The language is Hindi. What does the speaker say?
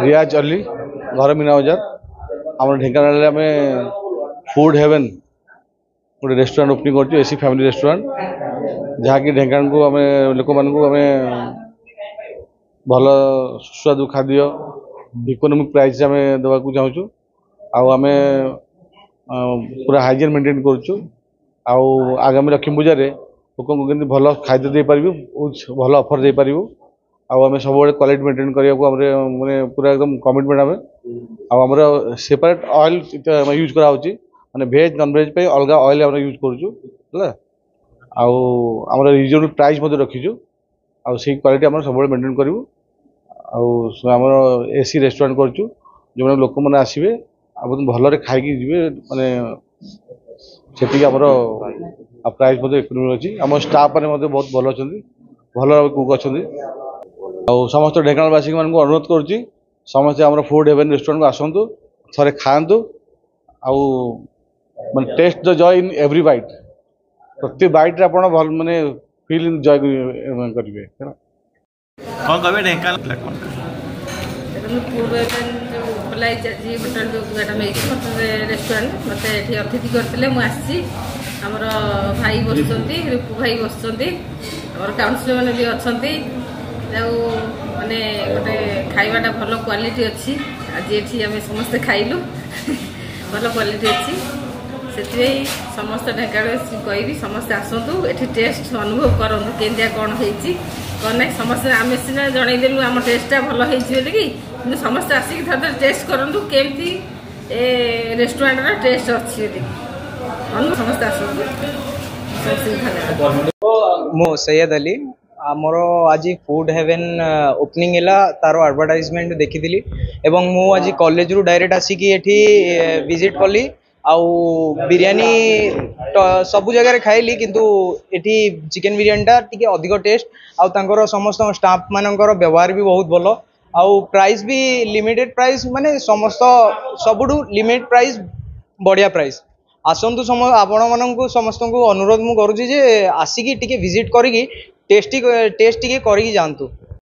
रियाज अली घर मीना बजार आम ढेंकानाल आम फूड हेवन गोटे रेस्टोरेंट ओपनिंग कर एसी फैमिली रेस्टोरेंट जहाँकि ढेंकानाल को आम लोक मान भल सुस्वादु खाद्य इकोनोमिक प्राइस आम देवा चाहूँ आम पूरा हाइजीन मेंटेन करुँ आगामी लक्ष्मी पूजा लोक भल खाद्य दे पारू भल ऑफर दे पारू आम सब क्वालिटी मेंटेन करने माने पूरा एकदम कमिटमेंट आम सेपरेट ऑयल यूज करा माने भेज नॉन भेज पे अलग ऑयल आम यूज करूँ आमर रिजनेबल प्राइस रखीचु आई क्वालिटी आम सब मेंटेन करूँ आमर एसी रेस्टोरेंट करूँ जो लोक मैंने आसवे भल खाई जी माने से आमर प्राइस इकोनॉमिक अच्छी आम स्टाफ मैंने बहुत भल अच्छा भल कुक अच्छा समस्त ढेंकानालवासी मान अनुरोध करुच्ची समस्ते आम फूड हेवन रेस्टोरेंट को आसतु थे खातु माने taste the joy in every bite प्रति बाइट आप भल माने फील जॉय करेंगे कौन कहे ढेंकानाल फूड हेवन जो खोलाई होटेल जो मैडम रेस्टोरेंट मत ये अतिथि करते मुझे आमर भाई बस रूपू भाई बस काउंसिलर मैंने भी अच्छा माने गोटे खाइबाटा भल क्वालिटी अच्छी आज ये आम समस्ते खाइलु भल क्वालिटी अच्छी से समस्त ढेंकानाल कहि समस्ते आसतु ये टेस्ट अनुभव करूँ केंदिया कौन होती कौन ना समस्ते आम सीना जनईदेलु आम टेस्टा भल होगी समस्ते आसिक थे टेस्ट करूँ केमती रेस्टोरेंट टेस्ट अच्छी समस्ते आसतु मो सैयद अली आमर आज फूड हेवन ओपनिंग है तार एडवर्टाइजमेंट देखी एवं मु आज कॉलेज रू डायरेक्ट आसिक ये विजिट कली आउ बिरयानी सबु जगह खाइली किंतु एठी चिकेन बिरयानीटा टी अधिक टेस्ट आउर समस्त स्टाफ मानकर व्यवहार भी बहुत भल आउ प्राइस भी लिमिटेड प्राइस माने समस्त सबुठू लिमिट प्राइस बढ़िया प्राइस आसतु आपण मानू समस्त को अनुरोध मु करुँची जे आसिकी टिके विजिट करिकी टेस्ट टिके करिकी जातु।